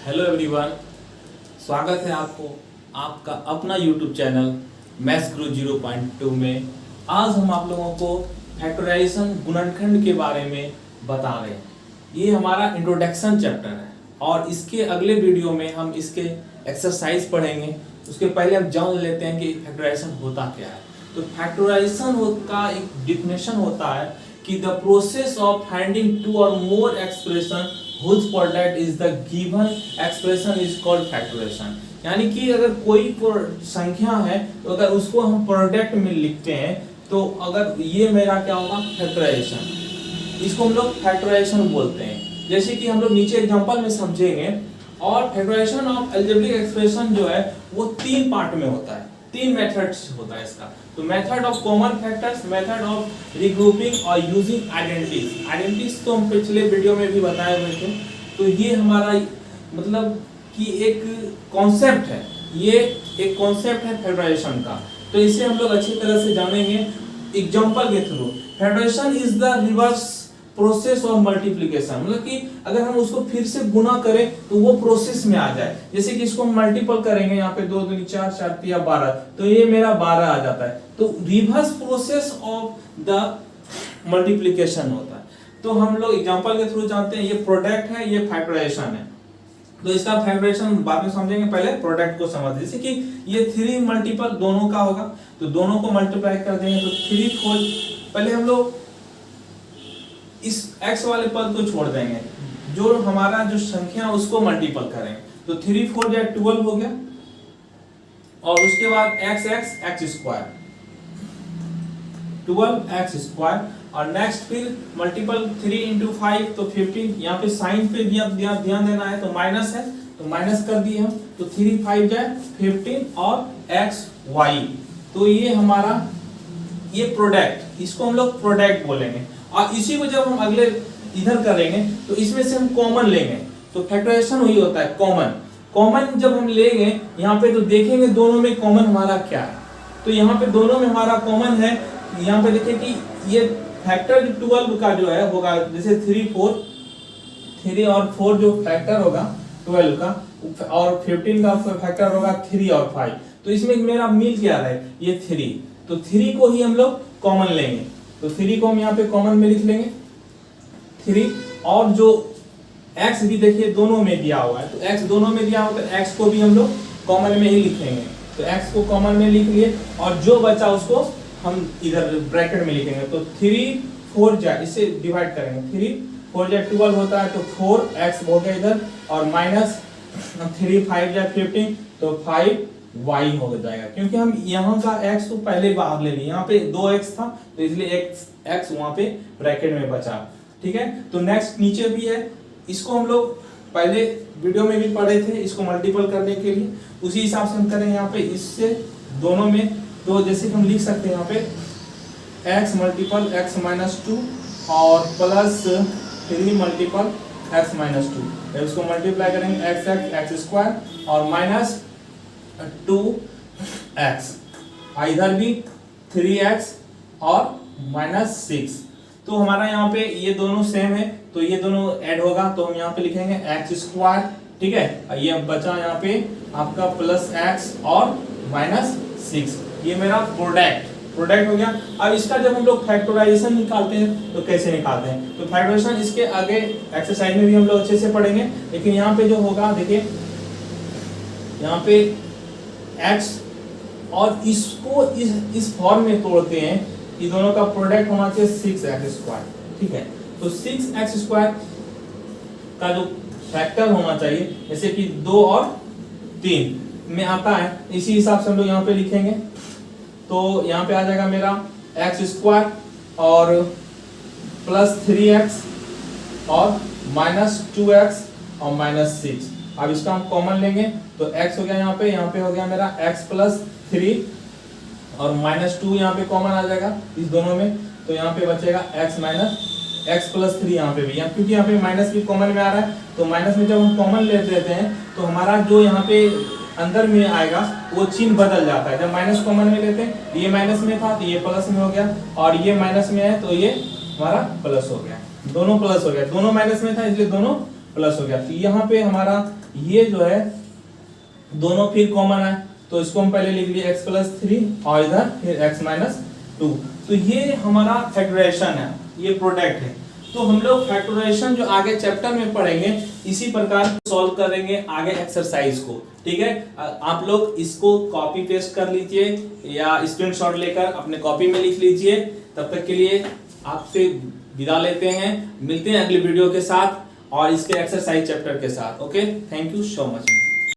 Hello everyone, स्वागत है आपको आपका अपना यूट्यूब चैनल मैथ्स गुरु 0.2 में। आज हम आप लोगों को फैक्टराइजेशन गुणनखंड के बारे में बता रहे हैं। ये हमारा इंट्रोडक्शन चैप्टर है और इसके अगले वीडियो में हम इसके एक्सरसाइज पढ़ेंगे। उसके पहले हम जान लेते हैं कि फैक्टराइजेशन होता क्या है। तो फैक्टराइजेशन का एक डिफिनेशन होता है कि the process of finding two और more expression whose product is the given expression is called factorization। यानी कि अगर कोई संख्या है तो अगर उसको हम प्रोडक्ट में लिखते हैं तो अगर ये मेरा क्या होगा फैक्टराइजेशन, इसको हम लोग फैक्टराइजेशन बोलते हैं। जैसे कि हम लोग नीचे एग्जांपल में समझेंगे। और फैक्टराइजेशन ऑफ अलजेब्रिक एक्सप्रेशन जो है वो तीन पार्ट में होता है, तीन मेथड्स होता है इसका। तो method of common factors, method of regrouping और यूजिंग आइडेंटिटीज। आइडेंटिटीज तो हम पिछले वीडियो में भी बताए हुए थे। तो ये हमारा मतलब कि एक कॉन्सेप्ट है, ये एक कॉन्सेप्ट है फैक्टराइजेशन का। तो इसे हम लोग अच्छी तरह से जानेंगे एग्जांपल के थ्रू। Factorisation is the reverse process of multiplication, मतलब कि अगर हम उसको फिर से गुना करें तो वो प्रोसेस में आ जाए। जैसे कि इसको हम मल्टीपल करेंगे, यहाँ पे 2 दूनी 4, 4 3 12, तो ये मेरा 12 आ जाता है। तो reverse process of the multiplication होता है। तो हम लोग एग्जांपल के थ्रू जानते हैं। ये प्रोडक्ट है, ये फैक्टराइजेशन है। तो इसका फैक्टराइजेशन बाद में समझेंगे, पहले प्रोडक्ट को समझ। जैसे कि ये 3 मल्टीपल दोनों का होगा तो दोनों को मल्टीप्लाई कर देंगे तो 3 4। पहले हम लोग इस x वाले पद को छोड़ देंगे, जो हमारा जो संख्या उसको मल्टीपल करेंगे। तो 3 4 या 12 हो गया। और उसके बाद x स्क्वायर 12x²। और नेक्स्ट फिर मल्टीपल 3 × 5 तो 15। यहाँ पे साइन पे ध्यान देना है, तो माइनस है तो माइनस कर दिए हम। तो 3 5 जाए 15 और xy। तो ये हमारा ये प्रोडक्ट, इसको हम लोग प्रोडक्ट बोलेंगे। और इसी को जब हम अगले इधर करेंगे तो इसमें से हम कॉमन लेंगे। तो फैक्टराइजेशन वही होता है कॉमन जब हम लेंगे यहाँ पे तो देखेंगे दोनों में कॉमन हमारा क्या है। तो यहाँ पे दोनों में हमारा कॉमन है। यहाँ पे देखिए कि ये फैक्टर 12 का जो है होगा, जैसे 3 और 4 जो फैक्टर होगा 12 का, और 15 का फैक्टर होगा 3 और 5। तो इसमें मेरा मिल क्या है, ये 3। तो 3 को ही हम लोग कॉमन लेंगे। तो 3 को हम यहाँ पे कॉमन में लिख लेंगे 3। और जो x भी देखिए दोनों में दिया हुआ है, तो x दोनों में दिया हुआ है तो x को भी हम लोग कॉमन में ही लिखेंगे। तो x को कॉमन में लिख लिए और जो बचा उसको हम इधर ब्रैकेट में लिखेंगे। तो 3 4 जाए, इसे डिवाइड करेंगे। 3 4 जाए 12 होता है तो 4x हो गया इधर, और माइनस 3 5 जाए 15 तो 5y हो जाएगा। क्योंकि हम यहाँ का x तो पहले बाहर ले लिए, यहाँ पे 2x था तो इसलिए x वहाँ पे ब्रैकेट में बचा। ठीक है। तो नेक्स्ट नीचे भी है, इसको हम लोग पहले वीडियो में भी पढ़े थे। इसको मल्टीपल करने के लिए उसी हिसाब से हम करेंगे। यहाँ पे इससे दोनों में तो जैसे कि हम लिख सकते हैं यहाँ पे x मल्टीपल x - 2 और प्लस 3 मल्टीपल x - 2। इसको मल्टीप्लाई करेंगे x² और माइनस 2x, इधर भी 3x और -6। तो हमारा यहाँ पे ये दोनों सेम है तो ये दोनों ऐड होगा तो हम यहाँ पे लिखेंगे x²। ठीक है। ये बचा यहाँ पे आपका प्लस x और -6। ये मेरा प्रोडक्ट हो गया। अब इसका जब हम लोग फैक्टराइजेशन निकालते हैं तो कैसे निकालते हैं, तो फैक्टराइजेशन इसके आगे एक्सरसाइज में भी हम लोग अच्छे से पढ़ेंगे। लेकिन यहाँ पे जो होगा देखिए, यहाँ पे x और इसको इस फॉर्म में तोड़ते हैं कि दोनों का प्रोडक्ट होना चाहिए 6x²। ठीक है। तो 6x² का जो फैक्टर होना चाहिए, जैसे कि 2 और 3 में आता है, इसी हिसाब से हम लोग यहाँ पे लिखेंगे। तो यहाँ पे आ जाएगा मेरा x² और प्लस 3x और -2x और -6। अब इसका हम कॉमन लेंगे तो x हो गया यहाँ पे हो गया मेरा x + 3 और -2 यहाँ पे कॉमन आ जाएगा इस दोनों में। तो यहाँ पे बचेगा x + 3 यहाँ पे भी, क्योंकि यहाँ पे माइनस भी कॉमन में आ रहा है। तो माइनस में जब हम कॉमन ले लेते हैं तो हमारा जो यहाँ पे अंदर में आएगा वो चिन्ह बदल जाता है। जब माइनस कॉमन में लेते हैं, ये माइनस में था तो ये प्लस में हो गया, और ये माइनस में है तो ये हमारा प्लस हो गया। दोनों प्लस हो गया, दोनों माइनस में था इसलिए दोनों प्लस हो गया। तो यहाँ पे हमारा ये जो है दोनों फिर कॉमन है, तो इसको हम पहले लिख लिए x+3 और इधर फिर x-2। तो ये हमारा फैक्टराइजेशन है, ये प्रोडक्ट है। तो हम लोग फैक्टराइजेशन जो आगे चैप्टर में पढ़ेंगे इसी प्रकार सॉल्व करेंगे आगे एक्सरसाइज को, ठीक है। आप लोग इसको कॉपी पेस्ट कर लीजिए या स्क्रीनशॉट लेकर अपने कॉपी में लिख लीजिए। तब तक के लिए आपसे विदा लेते हैं, मिलते हैं अगली वीडियो के साथ और इसके एक्सरसाइज चैप्टर के साथ। Okay, thank you so much.